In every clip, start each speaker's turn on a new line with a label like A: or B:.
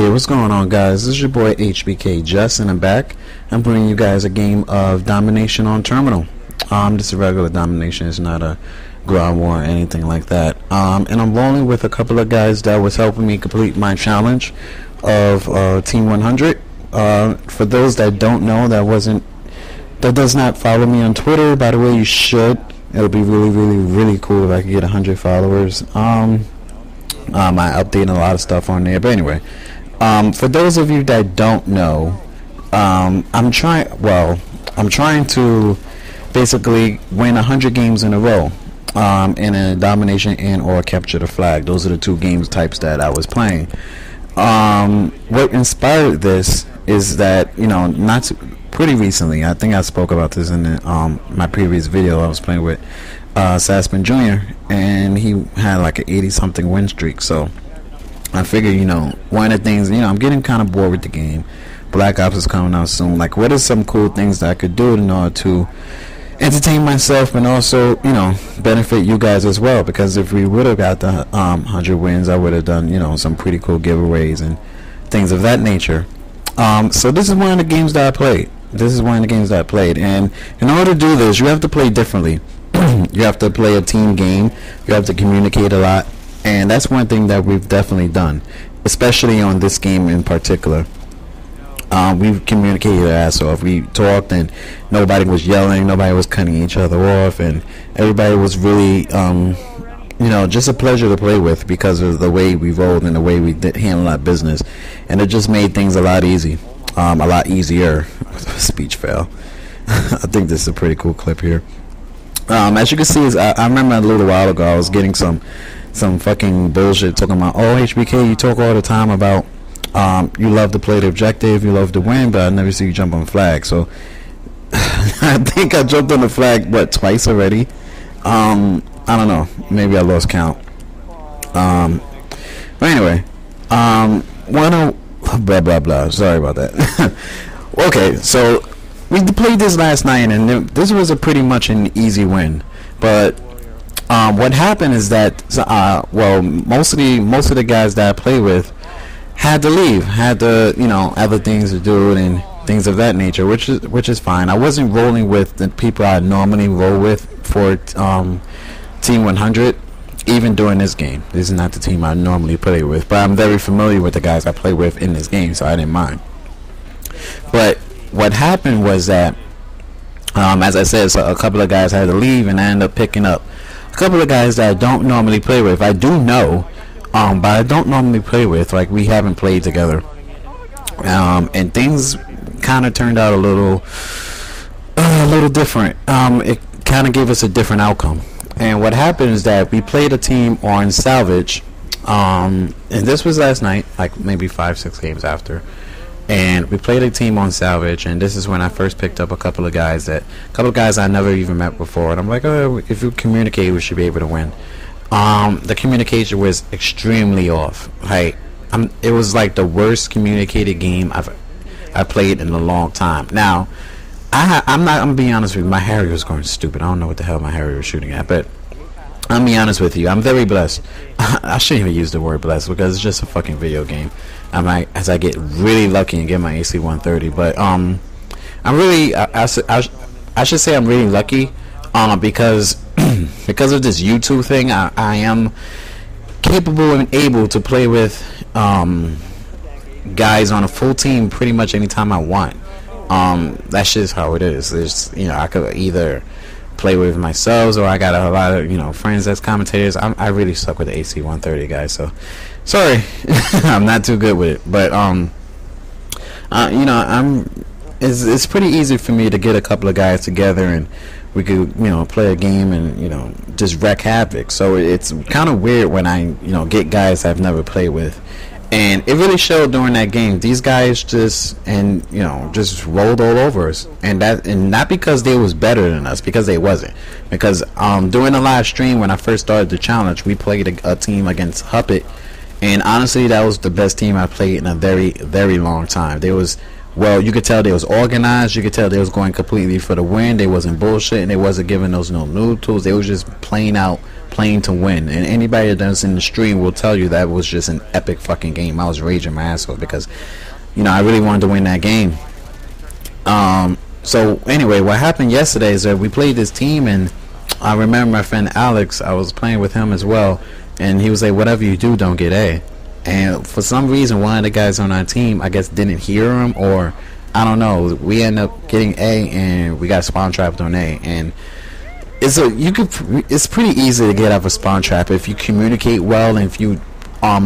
A: Hey, what's going on, guys? This is your boy HBK Just, and I'm back. I'm bringing you guys a game of Domination on Terminal. This is regular Domination. It's not a ground war or anything like that. And I'm rolling with a couple of guys that was helping me complete my challenge of Team 100. For those that don't know, that does not follow me on Twitter, by the way, you should. It'll be really, really, really cool if I could get 100 followers. I update a lot of stuff on there, but anyway, for those of you that don't know, I'm trying to basically win 100 games in a row, in a domination and or capture the flag. Those are the two games types that I was playing. What inspired this is that, pretty recently, I think I spoke about this in my previous video. I was playing with Saspin Jr. and he had like an 80-something win streak. So I figured, one of the things, I'm getting kind of bored with the game. Black Ops is coming out soon. Like, what are some cool things that I could do in order to entertain myself and also, benefit you guys as well? Because if we would have got the 100 wins, I would have done, some pretty cool giveaways and things of that nature. So this is one of the games that I played. And in order to do this, you have to play differently. You have to play a team game. You have to communicate a lot. And that's one thing that we've definitely done, especially on this game in particular. We've communicated our ass off. We talked and nobody was yelling, nobody was cutting each other off, and everybody was really, just a pleasure to play with because of the way we rolled and the way we did handle our business. And it just made things a lot easier. Speech fail. I think this is a pretty cool clip here. As you can see, I remember a little while ago I was getting some fucking bullshit talking about, oh, HBK, you talk all the time about you love to play the objective, you love to win, but I never see you jump on flag. So I think I jumped on the flag twice already. I don't know, maybe I lost count. But anyway, blah blah blah, sorry about that. Okay, so we played this last night, and this was a pretty much an easy win. But what happened is that most of the guys that I play with had to leave, had to other things to do and things of that nature, which is fine. I wasn't rolling with the people I normally roll with for Team 100, even during this game. This is not the team I normally play with, but I'm very familiar with the guys I play with in this game, so I didn't mind. But what happened was that, as I said, so a couple of guys had to leave, and I ended up picking up a couple of guys that I don't normally play with. I do know, but I don't normally play with. Like, we haven't played together, and things kind of turned out a little different. It kind of gave us a different outcome. And what happened is that we played a team on Salvage, and this was last night, like maybe 5-6 games after. And we played a team on Salvage, and this is when I first picked up a couple of guys I never even met before. And I'm like, oh, if you communicate, we should be able to win. The communication was extremely off. Like, it was like the worst communicated game I played in a long time. Now, I'm gonna be honest with you. My Harry was going stupid. I don't know what the hell my Harry was shooting at, but I'm be honest with you. I'm very blessed. I shouldn't even use the word blessed because it's just a fucking video game. As I get really lucky and get my AC 130, but I'm really I should say I'm really lucky because because of this YouTube thing. I am capable and able to play with guys on a full team pretty much anytime I want. That's just how it is. There's, I could either play with myself, or I got a lot of friends that's commentators. I really suck with the AC 130, guys, so sorry. I'm not too good with it, but it's pretty easy for me to get a couple of guys together and we could play a game and just wreak havoc. So it's kind of weird when I get guys I've never played with. And it really showed during that game. These guys just rolled all over us, and not because they was better than us, because they wasn't. Because during the live stream when I first started the challenge, we played a team against Huppet, and honestly, that was the best team I played in a very, very long time. They was well, you could tell they was organized. You could tell they was going completely for the win. They wasn't bullshitting. They wasn't giving those no noodles. They was just playing to win. And anybody that's in the stream will tell you that was just an epic fucking game. I was raging my ass off because, I really wanted to win that game. So anyway, what happened yesterday is that we played this team, and I remember my friend Alex, I was playing with him as well, and he was like, whatever you do, don't get A. And for some reason, one of the guys on our team, I guess, didn't hear him, or I don't know. We ended up getting A, and we got spawn trapped on A. And it's pretty easy to get out of a spawn trap if you communicate well, and if you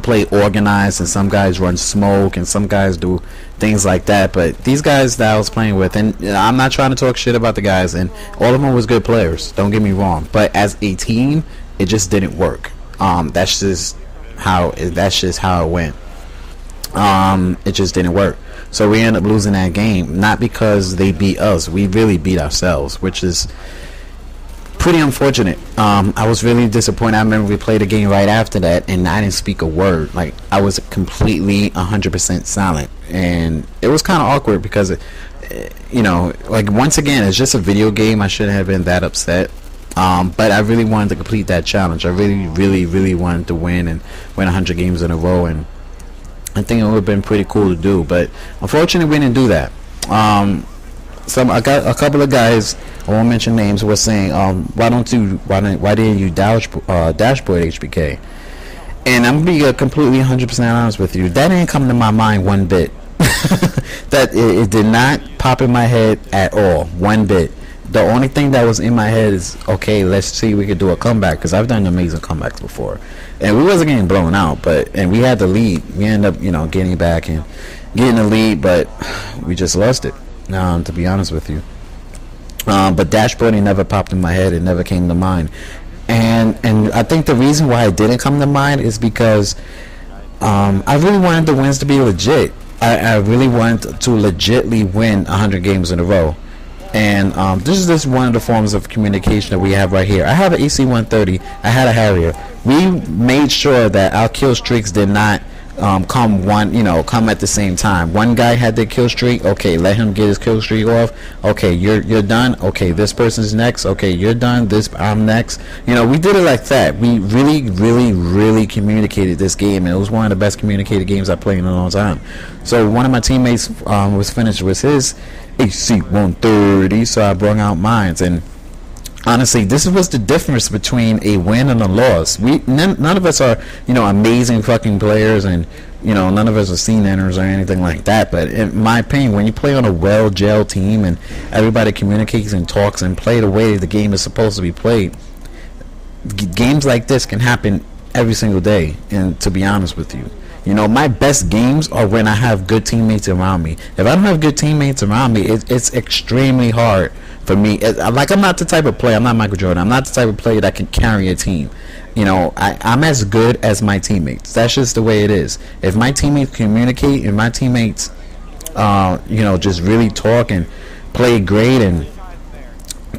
A: play organized, and some guys run smoke, and some guys do things like that. But these guys that I was playing with, and I'm not trying to talk shit about the guys, and all of them was good players, don't get me wrong, but as a team, it just didn't work. That's just how it went. It just didn't work. So we ended up losing that game, not because they beat us, we really beat ourselves, which is pretty unfortunate. I was really disappointed. I remember we played a game right after that, and I didn't speak a word. Like, I was completely 100% silent, and it was kind of awkward because like, once again, it's just a video game. I shouldn't have been that upset. But I really wanted to complete that challenge. I really wanted to win and win 100 games in a row, and I think it would have been pretty cool to do. But unfortunately, we didn't do that. I got a couple of guys, I won't mention names, were saying, why didn't you dashboard HBK? And I'm gonna be completely 100% honest with you. That didn't come to my mind one bit. That it did not pop in my head at all, one bit. The only thing that was in my head is, okay, let's see if we could do a comeback, because I've done amazing comebacks before, and we wasn't getting blown out, and we had the lead. We ended up, getting back and getting the lead, but we just lost it. To be honest with you, but dashboarding never popped in my head. It never came to mind, and I think the reason why it didn't come to mind is because I really wanted the wins to be legit. I really wanted to legitly win 100 games in a row. And this is just one of the forms of communication that we have right here. I have an AC-130. I had a Harrier. We made sure that our kill streaks did not come at the same time. One guy had their kill streak. Okay, let him get his kill streak off. Okay, you're done. Okay, this person's next. Okay, you're done. I'm next. We did it like that. We really communicated this game, and it was one of the best communicated games I played in a long time. So one of my teammates was finished with his AC-130, so I brought out mine. And honestly, this was the difference between a win and a loss. None of us are, amazing fucking players, and none of us are scene enters or anything like that. But in my opinion, when you play on a well-gelled team and everybody communicates and talks and play the way the game is supposed to be played, games like this can happen every single day. And to be honest with you, my best games are when I have good teammates around me. If I don't have good teammates around me, it's extremely hard for me. I'm not the type of player. I'm not Michael Jordan. I'm not the type of player that can carry a team. I'm as good as my teammates. That's just the way it is. If my teammates communicate and my teammates, just really talk and play great and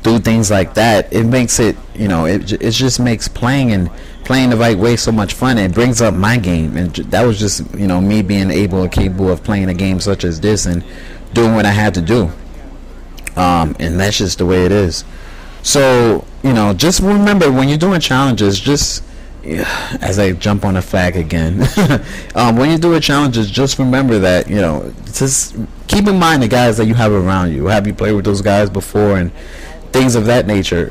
A: do things like that, it makes it, it just makes playing the right way so much fun. It brings up my game, and that was just me being able and capable of playing a game such as this and doing what I had to do, and that's just the way it is. So just remember, when you're doing challenges, just as I jump on the flag again, when you do challenges, just remember that just keep in mind the guys that you have around you. Have you played with those guys before and things of that nature,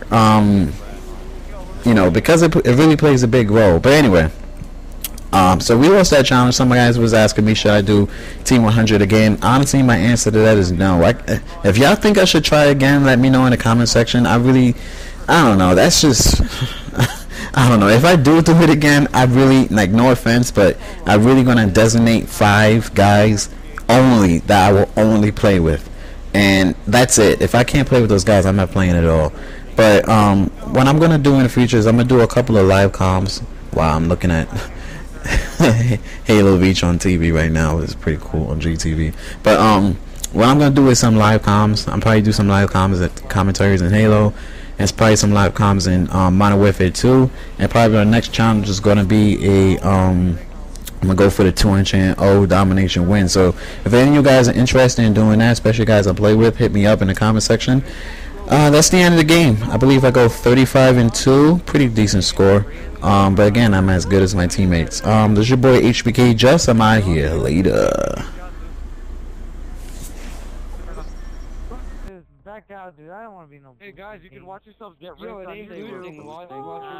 A: because it really plays a big role. But anyway, so we lost that challenge. Some guys was asking me, should I do Team 100 again? Honestly, my answer to that is no. If y'all think I should try again, let me know in the comment section. I don't know. That's just I don't know. If I do it again, I really, no offense, but I'm really going to designate 5 guys only that I will only play with. And that's it. If I can't play with those guys, I'm not playing at all. But what I'm going to do in the future is I'm going to do a couple of live comms. Wow, I'm looking at Halo Reach on TV right now. It's pretty cool on GTV. But what I'm going to do is some live comms. I'm probably do some live comms at commentaries in Halo. And it's probably some live comms in Modern Warfare 2. And probably the next challenge is going to be a I'm gonna go for the 2-0 domination win. So if any of you guys are interested in doing that, especially guys I play with, hit me up in the comment section. That's the end of the game. I believe I go 35-2, pretty decent score. But again, I'm as good as my teammates. This is your boy HBK Just. I'm out here. Later.
B: Back out, dude. I don't want to be no.
C: Hey guys, you can watch yourselves get ripped on YouTube.